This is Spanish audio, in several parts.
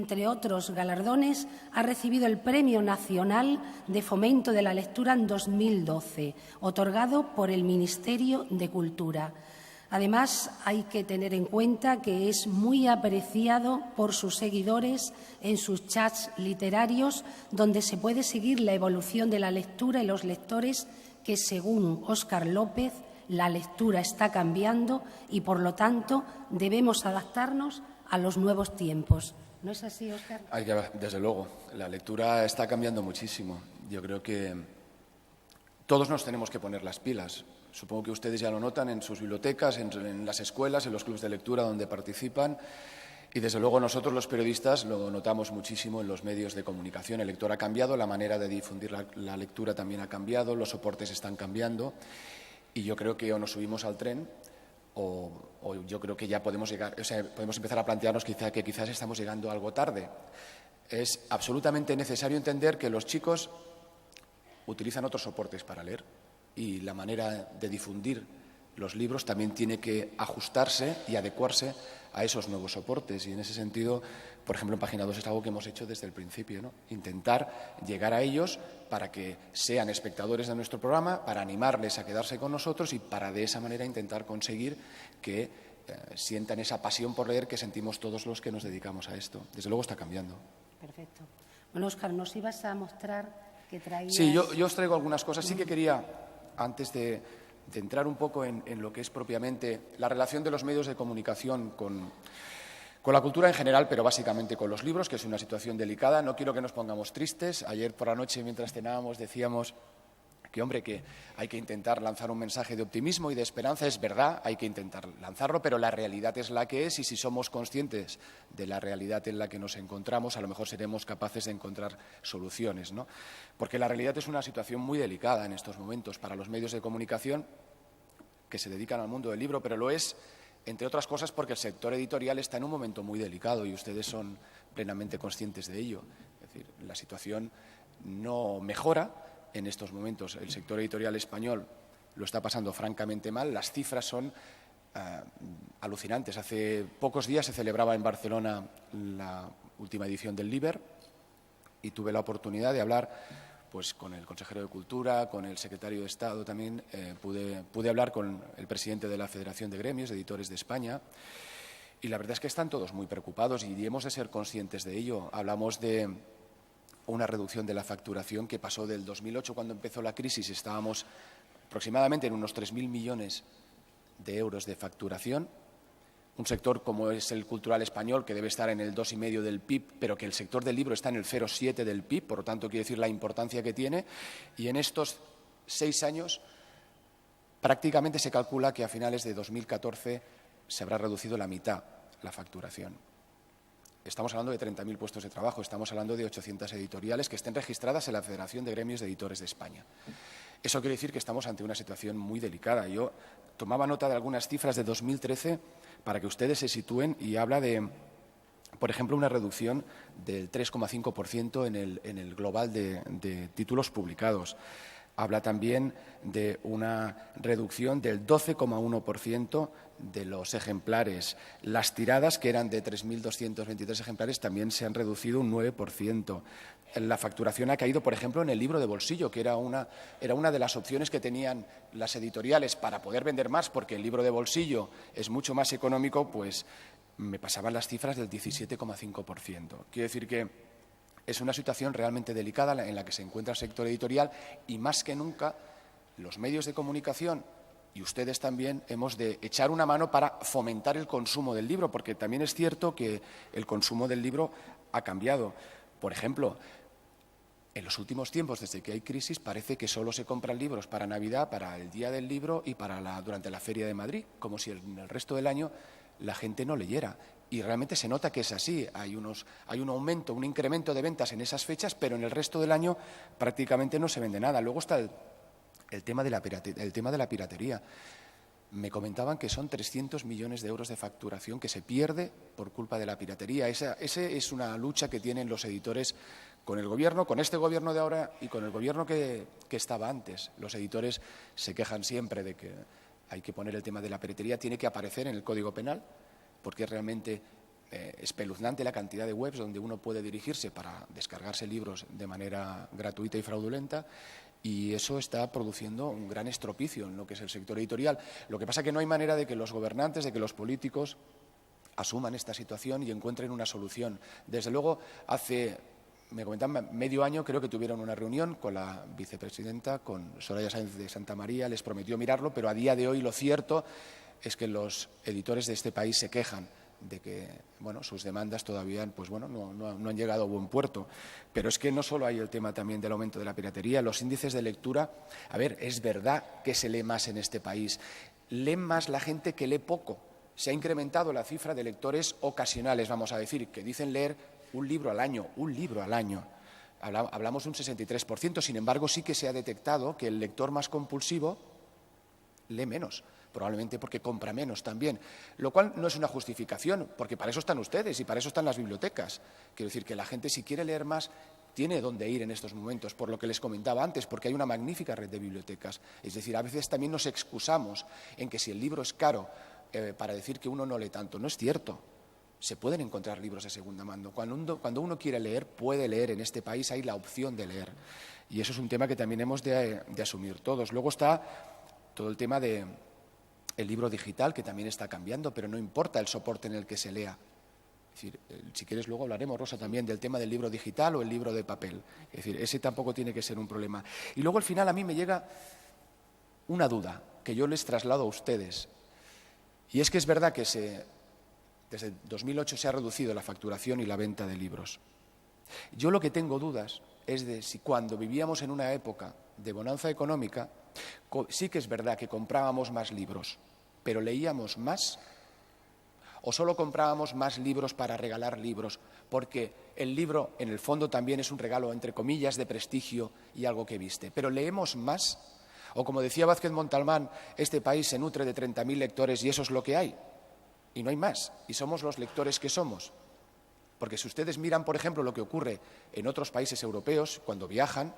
entre otros galardones, ha recibido el Premio Nacional de Fomento de la Lectura en 2012, otorgado por el Ministerio de Cultura. Además, hay que tener en cuenta que es muy apreciado por sus seguidores en sus chats literarios, donde se puede seguir la evolución de la lectura y los lectores, que, según Óscar López, la lectura está cambiando y, por lo tanto, debemos adaptarnos a los nuevos tiempos. ¿No es así, Óscar? Desde luego, la lectura está cambiando muchísimo. Yo creo que todos nos tenemos que poner las pilas. Supongo que ustedes ya lo notan en sus bibliotecas, en las escuelas, en los clubes de lectura donde participan. Y, desde luego, nosotros los periodistas lo notamos muchísimo en los medios de comunicación. El lector ha cambiado, la manera de difundir la lectura también ha cambiado, los soportes están cambiando. Y yo creo que o nos subimos al tren o yo creo que ya podemos llegar, podemos empezar a plantearnos que quizás estamos llegando algo tarde. Es absolutamente necesario entender que los chicos utilizan otros soportes para leer y la manera de difundir los libros también tiene que ajustarse y adecuarse a esos nuevos soportes. Y, en ese sentido, por ejemplo, en Página 2 es algo que hemos hecho desde el principio, ¿no? Intentar llegar a ellos para que sean espectadores de nuestro programa, para animarles a quedarse con nosotros y para, de esa manera, intentar conseguir que sientan esa pasión por leer que sentimos todos los que nos dedicamos a esto. Desde luego está cambiando. Perfecto. Bueno, Óscar, nos ibas a mostrar que traías... Sí, yo os traigo algunas cosas. Sí que quería, antes de entrar un poco en lo que es propiamente la relación de los medios de comunicación con la cultura en general, pero básicamente con los libros, que es una situación delicada. No quiero que nos pongamos tristes. Ayer por la noche, mientras cenábamos, decíamos que, hombre, que hay que intentar lanzar un mensaje de optimismo y de esperanza. Es verdad, hay que intentar lanzarlo, pero la realidad es la que es, y si somos conscientes de la realidad en la que nos encontramos, a lo mejor seremos capaces de encontrar soluciones, ¿no? Porque la realidad es una situación muy delicada en estos momentos para los medios de comunicación que se dedican al mundo del libro, pero lo es, entre otras cosas, porque el sector editorial está en un momento muy delicado y ustedes son plenamente conscientes de ello. Es decir, la situación no mejora en estos momentos. El sector editorial español lo está pasando francamente mal. Las cifras son alucinantes. Hace pocos días se celebraba en Barcelona la última edición del Liber y tuve la oportunidad de hablar con el consejero de Cultura, con el secretario de Estado también. Pude hablar con el presidente de la Federación de Gremios de Editores de España. Y la verdad es que están todos muy preocupados y hemos de ser conscientes de ello. Hablamos de una reducción de la facturación que pasó del 2008, cuando empezó la crisis. Estábamos aproximadamente en unos 3.000 millones de euros de facturación. Un sector como es el cultural español, que debe estar en el 2,5% del PIB, pero que el sector del libro está en el 0,7% del PIB, por lo tanto, quiere decir la importancia que tiene. Y en estos 6 años, prácticamente se calcula que a finales de 2014 se habrá reducido la mitad la facturación. Estamos hablando de 30.000 puestos de trabajo, estamos hablando de 800 editoriales que estén registradas en la Federación de Gremios de Editores de España. Eso quiere decir que estamos ante una situación muy delicada. Yo tomaba nota de algunas cifras de 2013 para que ustedes se sitúen, y habla de, por ejemplo, una reducción del 3,5% en el global de títulos publicados. Habla también de una reducción del 12,1% de los ejemplares. Las tiradas, que eran de 3.223 ejemplares, también se han reducido un 9%. La facturación ha caído, por ejemplo, en el libro de bolsillo, que era una de las opciones que tenían las editoriales para poder vender más, porque el libro de bolsillo es mucho más económico. Pues me pasaban las cifras del 17,5%. Quiero decir que es una situación realmente delicada en la que se encuentra el sector editorial, y más que nunca los medios de comunicación y ustedes también hemos de echar una mano para fomentar el consumo del libro, porque también es cierto que el consumo del libro ha cambiado. Por ejemplo, en los últimos tiempos, desde que hay crisis, parece que solo se compran libros para Navidad, para el Día del Libro y durante la Feria de Madrid, como si en el resto del año la gente no leyera. Y realmente se nota que es así. Hay un aumento, un incremento de ventas en esas fechas, pero en el resto del año prácticamente no se vende nada. Luego está el tema de la piratería. Me comentaban que son 300 millones de euros de facturación que se pierde por culpa de la piratería. Esa es una lucha que tienen los editores con el Gobierno, con este Gobierno de ahora y con el Gobierno que estaba antes. Los editores se quejan siempre de que hay que poner el tema de la piratería, tiene que aparecer en el Código Penal, porque es realmente espeluznante la cantidad de webs donde uno puede dirigirse para descargarse libros de manera gratuita y fraudulenta, y eso está produciendo un gran estropicio en lo que es el sector editorial. Lo que pasa es que no hay manera de que los gobernantes, de que los políticos asuman esta situación y encuentren una solución. Desde luego, me comentaban, medio año creo que tuvieron una reunión con la vicepresidenta, con Soraya Sáenz de Santamaría, les prometió mirarlo, pero a día de hoy lo cierto es que los editores de este país se quejan de que sus demandas todavía no han llegado a buen puerto. Pero es que no solo hay el tema también del aumento de la piratería, los índices de lectura. A ver, es verdad que se lee más en este país. Lee más la gente que lee poco. Se ha incrementado la cifra de lectores ocasionales, vamos a decir, que dicen leer un libro al año. Hablamos de un 63%, sin embargo, sí que se ha detectado que el lector más compulsivo lee menos, probablemente porque compra menos también, lo cual no es una justificación, porque para eso están ustedes y para eso están las bibliotecas. Quiero decir que la gente, si quiere leer más, tiene dónde ir en estos momentos, por lo que les comentaba antes, porque hay una magnífica red de bibliotecas. Es decir, a veces también nos excusamos en que si el libro es caro, para decir que uno no lee tanto. No es cierto. Se pueden encontrar libros de segunda mano. Cuando uno quiere leer, puede leer. En este país hay la opción de leer. Y eso es un tema que también hemos de asumir todos. Luego está todo el tema del libro digital, que también está cambiando, pero no importa el soporte en el que se lea. Es decir, si quieres luego hablaremos, Rosa, también del tema del libro digital o el libro de papel. Es decir, ese tampoco tiene que ser un problema. Y luego al final a mí me llega una duda que yo les traslado a ustedes. Y es que es verdad que desde 2008 se ha reducido la facturación y la venta de libros. Yo lo que tengo dudas es de si cuando vivíamos en una época de bonanza económica, sí que es verdad que comprábamos más libros, pero leíamos más, o solo comprábamos más libros para regalar libros, porque el libro en el fondo también es un regalo, entre comillas, de prestigio y algo que viste. Pero leemos más, o como decía Vázquez Montalbán, este país se nutre de 30.000 lectores y eso es lo que hay, y no hay más, y somos los lectores que somos. Porque si ustedes miran, por ejemplo, lo que ocurre en otros países europeos cuando viajan,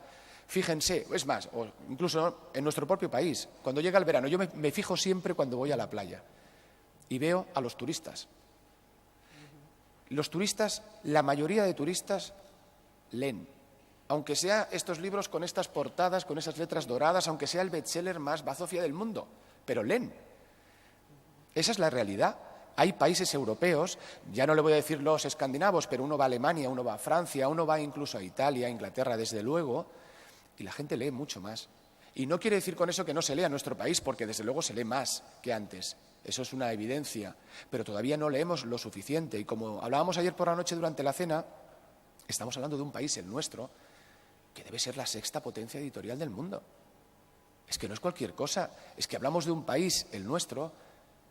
fíjense, es más, o incluso en nuestro propio país, cuando llega el verano, yo me fijo siempre cuando voy a la playa y veo a los turistas. Los turistas, la mayoría de turistas, leen. Aunque sea estos libros con estas portadas, con esas letras doradas, aunque sea el bestseller más bazofia del mundo, pero leen. Esa es la realidad. Hay países europeos, ya no le voy a decir los escandinavos, pero uno va a Alemania, uno va a Francia, uno va incluso a Italia, a Inglaterra, desde luego, y la gente lee mucho más. Y no quiere decir con eso que no se lea en nuestro país, porque desde luego se lee más que antes. Eso es una evidencia, pero todavía no leemos lo suficiente. Y como hablábamos ayer por la noche durante la cena, estamos hablando de un país, el nuestro, que debe ser la sexta potencia editorial del mundo. Es que no es cualquier cosa, es que hablamos de un país, el nuestro,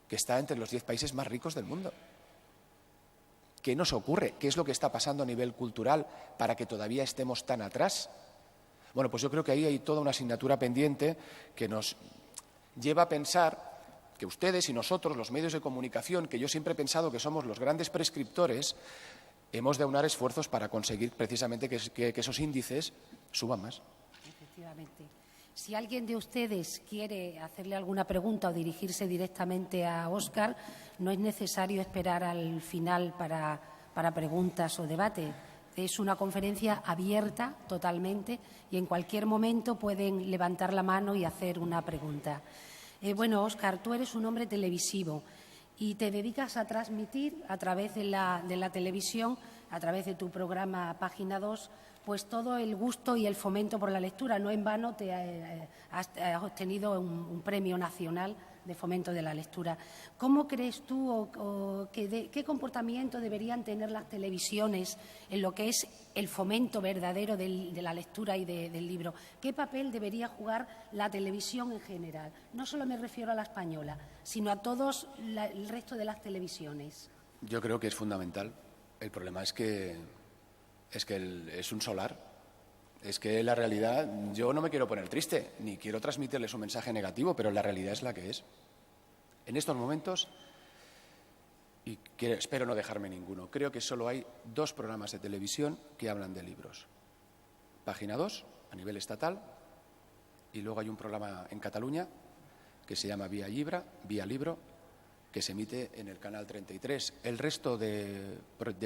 que está entre los 10 países más ricos del mundo. ¿Qué nos ocurre? ¿Qué es lo que está pasando a nivel cultural para que todavía estemos tan atrás? Bueno, pues yo creo que ahí hay toda una asignatura pendiente que nos lleva a pensar que ustedes y nosotros, los medios de comunicación, que yo siempre he pensado que somos los grandes prescriptores, hemos de aunar esfuerzos para conseguir precisamente que esos índices suban más. Efectivamente. Si alguien de ustedes quiere hacerle alguna pregunta o dirigirse directamente a Óscar, no es necesario esperar al final para preguntas o debate. Es una conferencia abierta totalmente y en cualquier momento pueden levantar la mano y hacer una pregunta. Bueno, Óscar, tú eres un hombre televisivo y te dedicas a transmitir a través de la televisión, a través de tu programa Página 2, pues todo el gusto y el fomento por la lectura. No en vano has obtenido un premio nacional de fomento de la lectura. ¿Cómo crees tú qué comportamiento deberían tener las televisiones en lo que es el fomento verdadero de la lectura y del libro? ¿Qué papel debería jugar la televisión en general? No solo me refiero a la española, sino a todos el resto de las televisiones. Yo creo que es fundamental. El problema es que es un solar. Es que la realidad, yo no me quiero poner triste, ni quiero transmitirles un mensaje negativo, pero la realidad es la que es. En estos momentos, y espero no dejarme ninguno, creo que solo hay 2 programas de televisión que hablan de libros. Página 2, a nivel estatal, y luego hay un programa en Cataluña que se llama Vía Libro, que se emite en el canal 33. El resto de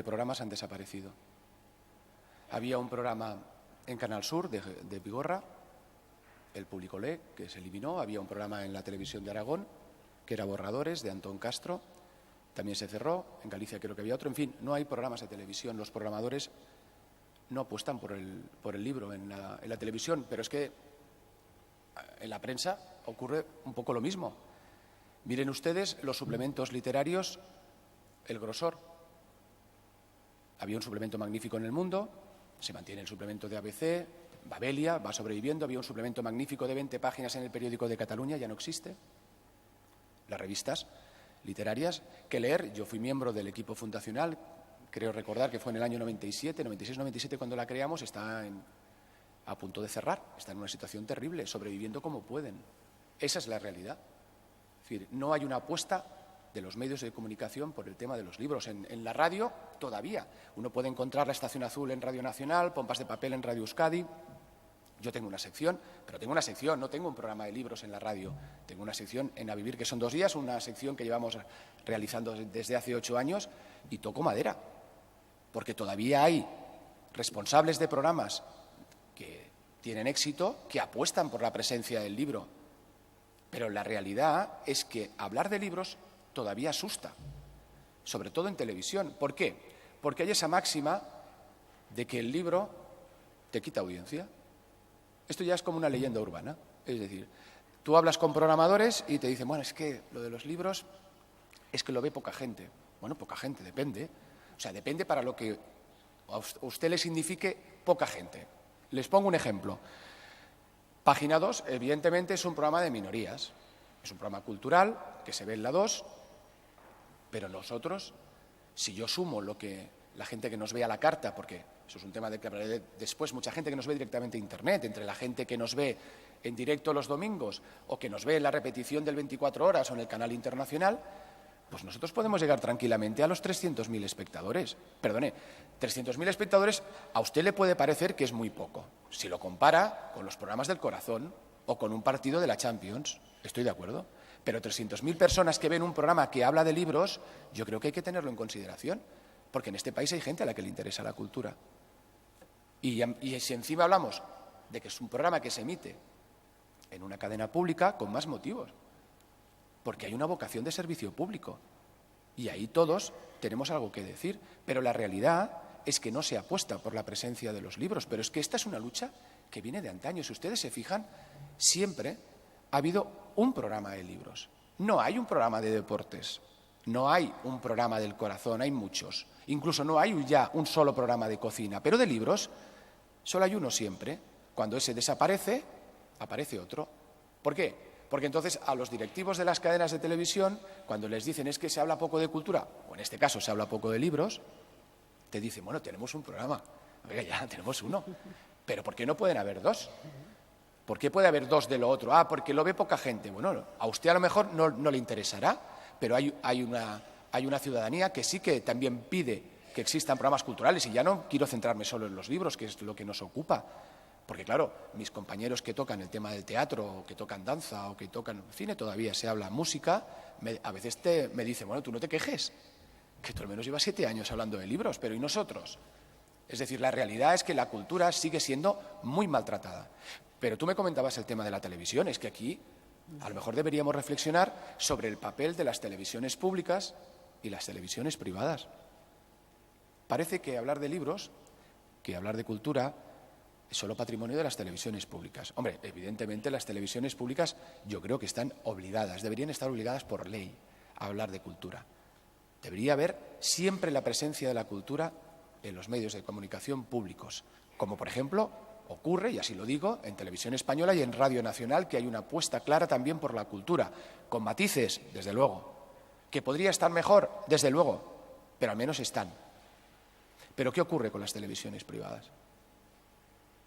programas han desaparecido. Había un programa en Canal Sur de Vigorra, El Público Lee, que se eliminó. Había un programa en la televisión de Aragón, que era Borradores, de Antón Castro. También se cerró. En Galicia creo que había otro. En fin, no hay programas de televisión. Los programadores no apuestan por el libro en la televisión, pero es que en la prensa ocurre un poco lo mismo. Miren ustedes los suplementos literarios, el grosor. Había un suplemento magnífico en El Mundo, se mantiene el suplemento de ABC, Babelia va sobreviviendo, había un suplemento magnífico de 20 páginas en el periódico de Cataluña, ya no existe. Las revistas literarias que leer, yo fui miembro del equipo fundacional, creo recordar que fue en el año 96-97 cuando la creamos, está a punto de cerrar, está en una situación terrible, sobreviviendo como pueden. Esa es la realidad. Es decir, no hay una apuesta de los medios de comunicación por el tema de los libros. En la radio, todavía. Uno puede encontrar La Estación Azul en Radio Nacional, Pompas de Papel en Radio Euskadi. Yo tengo una sección, pero tengo una sección, no tengo un programa de libros en la radio. Tengo una sección en A Vivir, que son 2 días, una sección que llevamos realizando desde hace 8 años, y toco madera, porque todavía hay responsables de programas que tienen éxito, que apuestan por la presencia del libro. Pero la realidad es que hablar de libros todavía asusta, sobre todo en televisión. ¿Por qué? Porque hay esa máxima de que el libro te quita audiencia. Esto ya es como una leyenda urbana. Es decir, tú hablas con programadores y te dicen, bueno, es que lo de los libros es que lo ve poca gente. Bueno, poca gente, depende. O sea, depende para lo que a usted le signifique poca gente. Les pongo un ejemplo. Página 2, evidentemente, es un programa de minorías. Es un programa cultural que se ve en la 2, pero nosotros, si yo sumo lo que la gente que nos ve a la carta, porque eso es un tema de que hablaré después, mucha gente que nos ve directamente a Internet, entre la gente que nos ve en directo los domingos o que nos ve en la repetición del 24 horas o en el canal internacional, pues nosotros podemos llegar tranquilamente a los 300.000 espectadores. Perdone, 300.000 espectadores a usted le puede parecer que es muy poco, si lo compara con los programas del corazón o con un partido de la Champions. Estoy de acuerdo. Pero 300.000 personas que ven un programa que habla de libros, yo creo que hay que tenerlo en consideración, porque en este país hay gente a la que le interesa la cultura. Y si encima hablamos de que es un programa que se emite en una cadena pública, con más motivos, porque hay una vocación de servicio público. Y ahí todos tenemos algo que decir. Pero la realidad es que no se apuesta por la presencia de los libros. Pero es que esta es una lucha que viene de antaño. Si ustedes se fijan, siempre ha habido un programa de libros. No hay un programa de deportes, no hay un programa del corazón, hay muchos. Incluso no hay ya un solo programa de cocina, pero de libros solo hay uno siempre. Cuando ese desaparece, aparece otro. ¿Por qué? Porque entonces a los directivos de las cadenas de televisión, cuando les dicen es que se habla poco de cultura, o en este caso se habla poco de libros, te dicen, bueno, tenemos un programa. Oiga, ya tenemos uno. Pero ¿por qué no pueden haber 2? ¿Por qué puede haber 2 de lo otro? Ah, porque lo ve poca gente. Bueno, a usted a lo mejor no le interesará, pero hay una ciudadanía que sí que también pide que existan programas culturales. Y ya no quiero centrarme solo en los libros, que es lo que nos ocupa. Porque, claro, mis compañeros que tocan el tema del teatro, o que tocan danza, o que tocan cine, todavía se habla música, a veces me dicen, bueno, tú no te quejes, que tú al menos llevas 7 años hablando de libros, pero ¿y nosotros? Es decir, la realidad es que la cultura sigue siendo muy maltratada. Pero tú me comentabas el tema de la televisión, es que aquí a lo mejor deberíamos reflexionar sobre el papel de las televisiones públicas y las televisiones privadas. Parece que hablar de libros, que hablar de cultura, es solo patrimonio de las televisiones públicas. Hombre, evidentemente las televisiones públicas yo creo que están obligadas, deberían estar obligadas por ley a hablar de cultura. Debería haber siempre la presencia de la cultura en los medios de comunicación públicos, como por ejemplo ocurre, y así lo digo, en Televisión Española y en Radio Nacional, que hay una apuesta clara también por la cultura, con matices, desde luego, que podría estar mejor, desde luego, pero al menos están. Pero ¿qué ocurre con las televisiones privadas?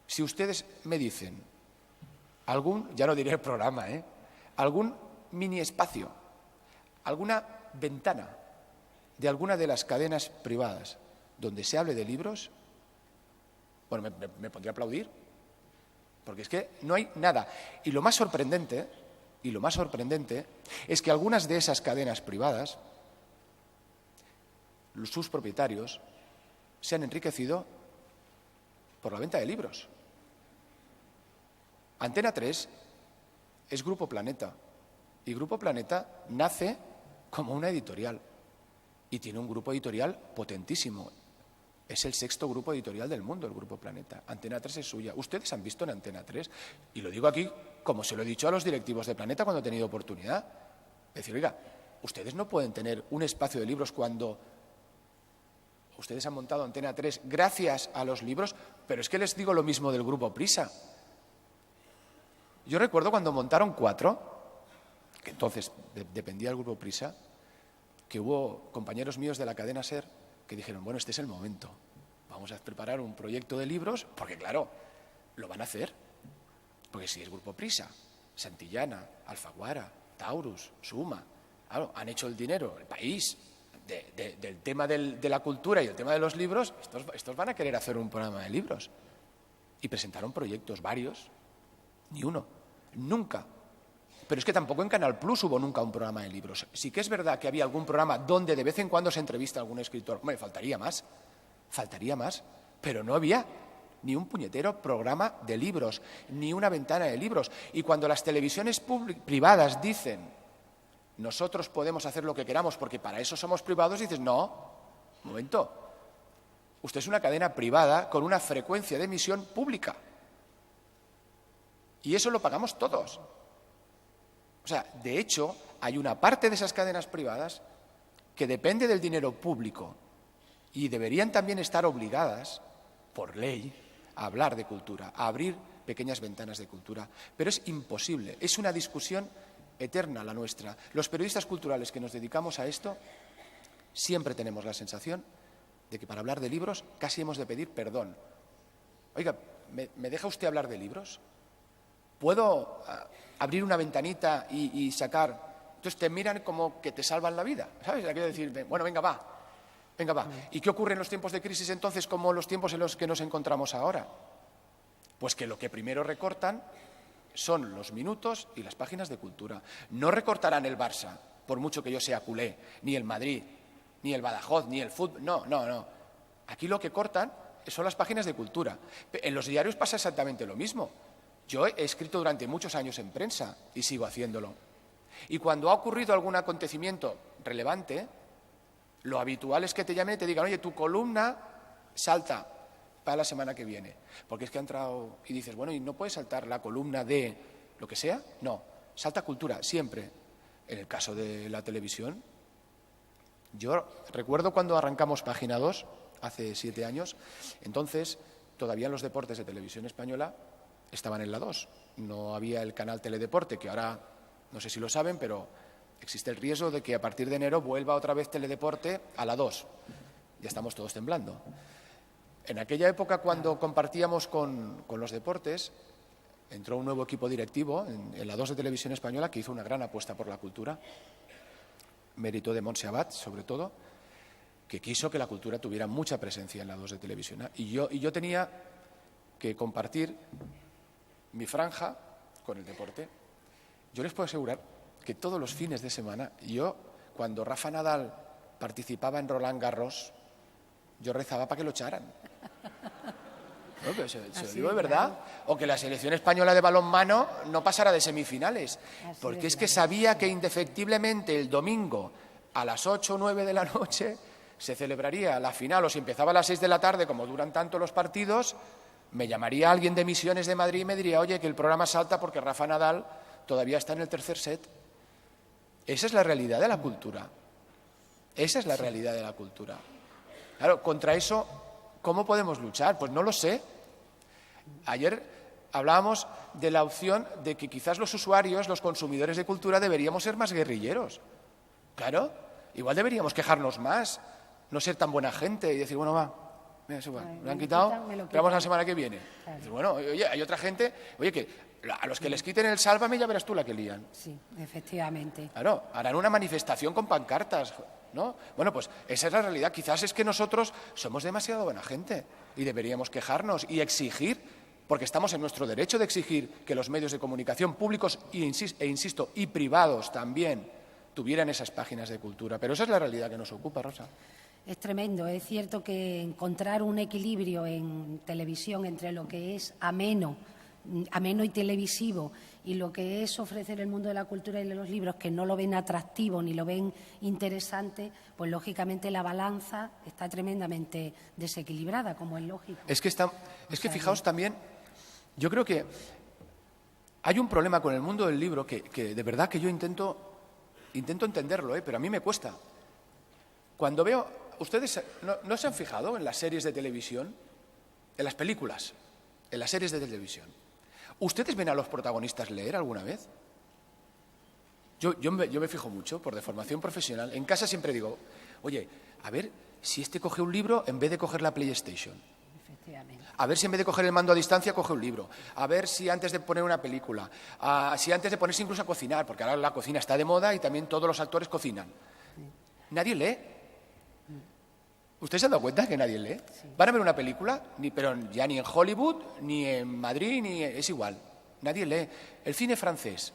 Si ustedes me dicen ya no diré el programa, algún mini espacio, alguna ventana de alguna de las cadenas privadas donde se hable de libros, bueno, me pondría a aplaudir, porque es que no hay nada. Y lo más sorprendente y lo más sorprendente, es que algunas de esas cadenas privadas, sus propietarios, se han enriquecido por la venta de libros. Antena 3 es Grupo Planeta, y Grupo Planeta nace como una editorial y tiene un grupo editorial potentísimo. Es el 6º grupo editorial del mundo, el Grupo Planeta. Antena 3 es suya. Ustedes han visto en Antena 3, y lo digo aquí como se lo he dicho a los directivos de Planeta cuando he tenido oportunidad, decir, oiga, ustedes no pueden tener un espacio de libros cuando ustedes han montado Antena 3 gracias a los libros, pero es que les digo lo mismo del Grupo Prisa. Yo recuerdo cuando montaron 4, que entonces dependía del Grupo Prisa, que hubo compañeros míos de la cadena SER que dijeron, bueno, este es el momento, vamos a preparar un proyecto de libros, porque claro, lo van a hacer, porque si es Grupo Prisa, Santillana, Alfaguara, Taurus, Suma, claro, han hecho el dinero, el país, del tema de la cultura y el tema de los libros, estos van a querer hacer un programa de libros. Y presentaron proyectos, varios, ni uno, nunca. Pero es que tampoco en Canal Plus hubo nunca un programa de libros. Sí que es verdad que había algún programa donde de vez en cuando se entrevista a algún escritor. Hombre, faltaría más, pero no había ni un puñetero programa de libros, ni una ventana de libros. Y cuando las televisiones privadas dicen, nosotros podemos hacer lo que queramos porque para eso somos privados, dices, no, un momento, usted es una cadena privada con una frecuencia de emisión pública. Y eso lo pagamos todos. O sea, de hecho, hay una parte de esas cadenas privadas que depende del dinero público y deberían también estar obligadas, por ley, a hablar de cultura, a abrir pequeñas ventanas de cultura. Pero es imposible, es una discusión eterna la nuestra. Los periodistas culturales que nos dedicamos a esto siempre tenemos la sensación de que para hablar de libros casi hemos de pedir perdón. Oiga, ¿me deja usted hablar de libros? ¿Puedo abrir una ventanita y sacar? Entonces te miran como que te salvan la vida, ¿sabes? Hay que decir, bueno, venga, va. ¿Y qué ocurre en los tiempos de crisis entonces como los tiempos en los que nos encontramos ahora? Pues que lo que primero recortan son los minutos y las páginas de cultura. No recortarán el Barça, por mucho que yo sea culé, ni el Madrid, ni el Badajoz, ni el fútbol. No. Aquí lo que cortan son las páginas de cultura. En los diarios pasa exactamente lo mismo. Yo he escrito durante muchos años en prensa y sigo haciéndolo. Y cuando ha ocurrido algún acontecimiento relevante, lo habitual es que te llamen y te digan, oye, tu columna salta para la semana que viene. Porque es que ha entrado y dices, bueno, ¿y no puedes saltar la columna de lo que sea? No, salta cultura, siempre. En el caso de la televisión, yo recuerdo cuando arrancamos Página 2, hace 7 años, entonces todavía los deportes de Televisión Española estaban en la 2. No había el canal Teledeporte, que ahora, no sé si lo saben, pero existe el riesgo de que a partir de enero vuelva otra vez Teledeporte a la 2. Ya estamos todos temblando. En aquella época, cuando compartíamos con los deportes, entró un nuevo equipo directivo en la 2 de Televisión Española que hizo una gran apuesta por la cultura, mérito de Montse Abad, sobre todo, que quiso que la cultura tuviera mucha presencia en la 2 de Televisión. Y yo tenía que compartir mi franja con el deporte. Yo les puedo asegurar que todos los fines de semana, cuando Rafa Nadal participaba en Roland Garros, yo rezaba para que lo echaran. No, pero se lo digo de verdad. Claro. O que la selección española de balonmano no pasara de semifinales. Porque es que sabía que indefectiblemente el domingo a las 8 o 9 de la noche se celebraría la final, o si empezaba a las 6 de la tarde, como duran tanto los partidos, me llamaría alguien de Misiones de Madrid y me diría, oye, que el programa salta porque Rafa Nadal todavía está en el tercer set. Esa es la realidad de la cultura. Esa es la realidad de la cultura. Claro, contra eso, ¿cómo podemos luchar? Pues no lo sé. Ayer hablábamos de la opción de que quizás los usuarios, los consumidores de cultura, deberíamos ser más guerrilleros. Claro, igual deberíamos quejarnos más, no ser tan buena gente y decir, bueno, va. Me han quitado, esperamos la semana que viene. Claro. Dices, bueno, oye, hay otra gente, oye, que a los que les quiten el sálvame ya verás tú la que lían. Sí, efectivamente. Claro, harán una manifestación con pancartas, ¿no? Bueno, pues esa es la realidad. Quizás es que nosotros somos demasiado buena gente y deberíamos quejarnos y exigir porque estamos en nuestro derecho de exigir que los medios de comunicación públicos insisto, y privados también tuvieran esas páginas de cultura. Pero esa es la realidad que nos ocupa, Rosa. Es tremendo. Es cierto que encontrar un equilibrio en televisión entre lo que es ameno y televisivo y lo que es ofrecer el mundo de la cultura y de los libros, que no lo ven atractivo ni lo ven interesante, pues lógicamente la balanza está tremendamente desequilibrada, como es lógico. Es que fijaos también, yo creo que hay un problema con el mundo del libro que de verdad que yo intento entenderlo, pero a mí me cuesta. Cuando veo, ¿ustedes no se han fijado en las series de televisión, en las películas, en las series de televisión? ¿Ustedes ven a los protagonistas leer alguna vez? Yo me fijo mucho, por deformación profesional. En casa siempre digo, oye, a ver si este coge un libro en vez de coger la PlayStation. Efectivamente. A ver si en vez de coger el mando a distancia coge un libro. A ver si antes de poner una película, si antes de ponerse incluso a cocinar, porque ahora la cocina está de moda y también todos los actores cocinan. Nadie lee. ¿Ustedes se han dado cuenta que nadie lee? Sí. Van a ver una película, pero ya ni en Hollywood, ni en Madrid, es igual. Nadie lee. El cine francés,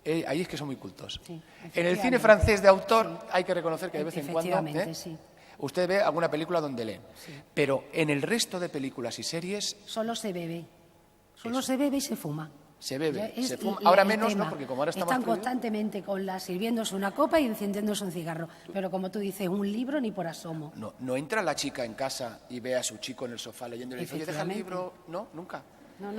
ahí es que son muy cultos. Sí, en el cine francés de autor hay que reconocer que de vez en cuando sí. Usted ve alguna película donde leen. Sí. Pero en el resto de películas y series... Solo se bebe. Solo se bebe y se fuma. Se bebe, se fuma. Ahora menos, tema. ¿no? Porque como ahora está Están más constantemente sirviéndose una copa y encendiéndose un cigarro. Pero como tú dices, un libro ni por asomo. No entra la chica en casa y ve a su chico en el sofá leyendo y le dice, oye, deja el libro. No, nunca. No.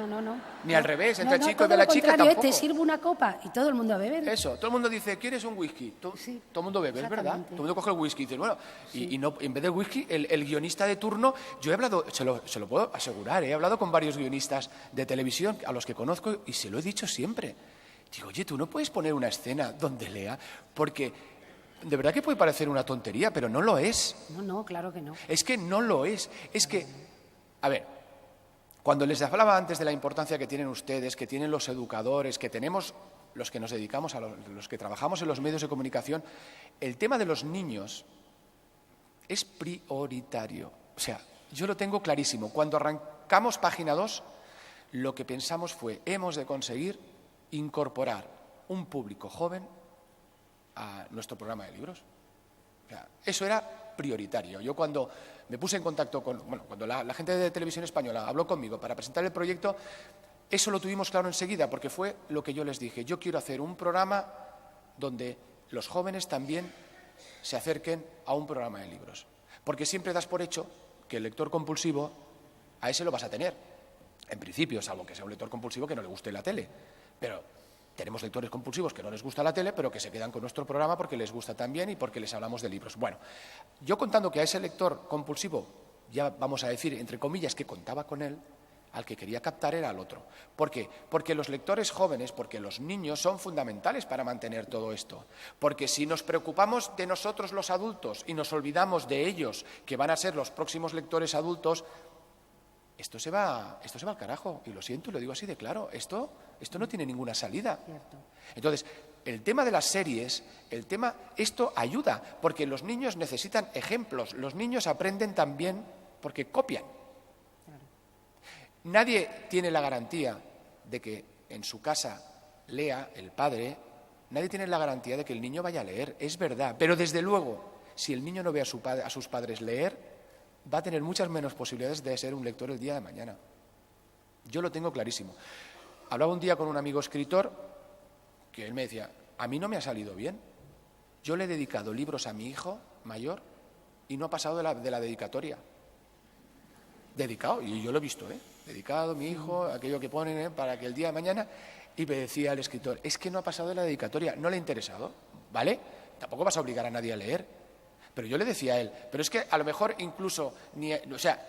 Ni al revés, entra el chico y ve a la chica tampoco. Te sirve una copa y todo el mundo a beber. Eso, todo el mundo dice, ¿quieres un whisky? Todo el mundo bebe, es verdad. Todo el mundo coge el whisky y dice, bueno, y no, en vez del whisky, el guionista de turno, yo he hablado, se lo puedo asegurar, he hablado con varios guionistas de televisión a los que conozco y se lo he dicho siempre. Digo, oye, tú no puedes poner una escena donde lea, porque de verdad que puede parecer una tontería, pero no lo es. No, claro que no. Es que no lo es. Es que, a ver, cuando les hablaba antes de la importancia que tienen ustedes, que tienen los educadores, que tenemos los que nos dedicamos los que trabajamos en los medios de comunicación, el tema de los niños es prioritario. O sea, yo lo tengo clarísimo. Cuando arrancamos Página 2, lo que pensamos fue, hemos de conseguir incorporar un público joven a nuestro programa de libros. O sea, eso era prioritario. Yo cuando me puse en contacto cuando la gente de Televisión Española habló conmigo para presentar el proyecto, eso lo tuvimos claro enseguida, porque fue lo que yo les dije. Yo quiero hacer un programa donde los jóvenes también se acerquen a un programa de libros. Porque siempre das por hecho que el lector compulsivo, a ese lo vas a tener. En principio, salvo que sea un lector compulsivo que no le guste la tele. Pero tenemos lectores compulsivos que no les gusta la tele, pero que se quedan con nuestro programa porque les gusta también y porque les hablamos de libros. Bueno, yo contando que a ese lector compulsivo, ya vamos a decir, entre comillas, que contaba con él, al que quería captar era al otro. ¿Por qué? Porque los lectores jóvenes, porque los niños son fundamentales para mantener todo esto. Porque si nos preocupamos de nosotros los adultos y nos olvidamos de ellos, que van a ser los próximos lectores adultos, esto se va al carajo. Y lo siento, lo digo así de claro. Esto no tiene ninguna salida. Cierto. Entonces, el tema de las series, esto ayuda, porque los niños necesitan ejemplos. Los niños aprenden también porque copian. Claro. Nadie tiene la garantía de que en su casa lea el padre, nadie tiene la garantía de que el niño vaya a leer, es verdad. Pero desde luego, si el niño no ve a sus padres leer, va a tener muchas menos posibilidades de ser un lector el día de mañana. Yo lo tengo clarísimo. Hablaba un día con un amigo escritor que él me decía, a mí no me ha salido bien. Yo le he dedicado libros a mi hijo mayor y no ha pasado de la dedicatoria. Dedicado, y yo lo he visto, dedicado a mi hijo, aquello que ponen para que el día de mañana, y me decía el escritor, es que no ha pasado de la dedicatoria, no le ha interesado, ¿vale? Tampoco vas a obligar a nadie a leer. Pero yo le decía a él, pero es que a lo mejor incluso,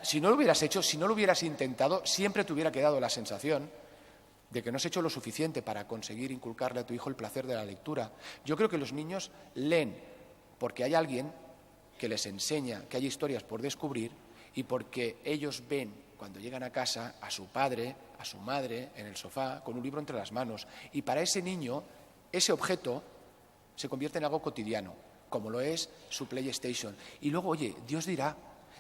si no lo hubieras hecho, si no lo hubieras intentado, siempre te hubiera quedado la sensación de que no has hecho lo suficiente para conseguir inculcarle a tu hijo el placer de la lectura. Yo creo que los niños leen porque hay alguien que les enseña que hay historias por descubrir y porque ellos ven, cuando llegan a casa, a su padre, a su madre, en el sofá, con un libro entre las manos. Y para ese niño, ese objeto se convierte en algo cotidiano, como lo es su PlayStation. Y luego, oye, Dios dirá,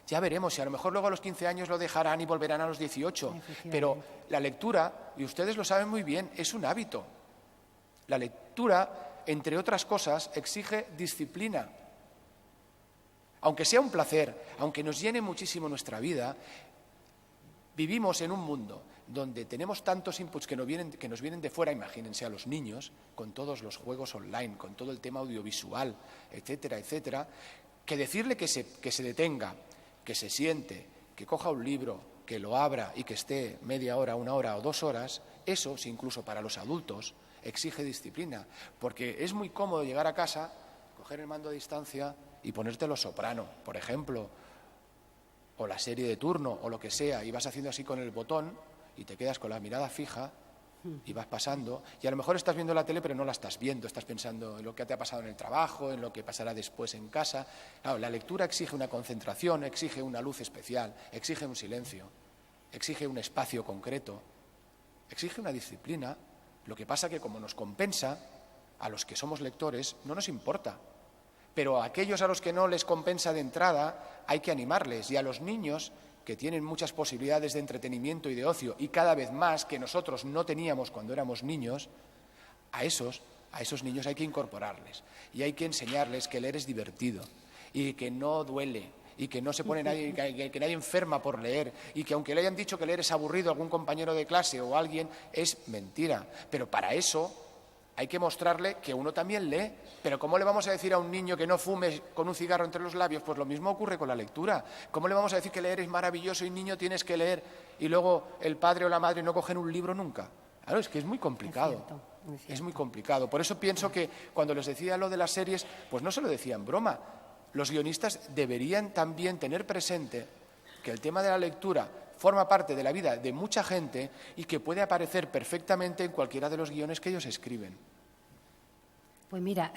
Ya veremos, si a lo mejor luego a los 15 años lo dejarán y volverán a los 18. Pero la lectura, y ustedes lo saben muy bien, es un hábito. La lectura, entre otras cosas, exige disciplina. Aunque sea un placer, aunque nos llene muchísimo nuestra vida, vivimos en un mundo donde tenemos tantos inputs que nos vienen de fuera, imagínense a los niños, con todos los juegos online, con todo el tema audiovisual, etcétera, etcétera, que decirle que se detenga, que se siente, que coja un libro, que lo abra y que esté media hora, 1 hora o 2 horas, eso, si incluso para los adultos, exige disciplina, porque es muy cómodo llegar a casa, coger el mando a distancia y ponerte Los Soprano, por ejemplo, o la serie de turno, o lo que sea, y vas haciendo así con el botón y te quedas con la mirada fija y vas pasando, y a lo mejor estás viendo la tele pero no la estás viendo, estás pensando en lo que te ha pasado en el trabajo, en lo que pasará después en casa. Claro, la lectura exige una concentración, exige una luz especial, exige un silencio, exige un espacio concreto, exige una disciplina. Lo que pasa que como nos compensa, a los que somos lectores no nos importa, pero a aquellos a los que no les compensa de entrada hay que animarles, y a los niños que tienen muchas posibilidades de entretenimiento y de ocio, y cada vez más que nosotros no teníamos cuando éramos niños, a esos niños hay que incorporarles y hay que enseñarles que leer es divertido y que no duele y que no se pone nadie, que nadie enferma por leer, y que aunque le hayan dicho que leer es aburrido a algún compañero de clase o alguien, es mentira. Pero para eso hay que mostrarle que uno también lee. Pero ¿cómo le vamos a decir a un niño que no fume con un cigarro entre los labios? Pues lo mismo ocurre con la lectura. ¿Cómo le vamos a decir que leer es maravilloso y niño tienes que leer, y luego el padre o la madre no cogen un libro nunca? Claro, es que es muy complicado. Es muy complicado. Por eso pienso que cuando les decía lo de las series, pues no se lo decía en broma. Los guionistas deberían también tener presente que el tema de la lectura forma parte de la vida de mucha gente y que puede aparecer perfectamente en cualquiera de los guiones que ellos escriben. Pues mira...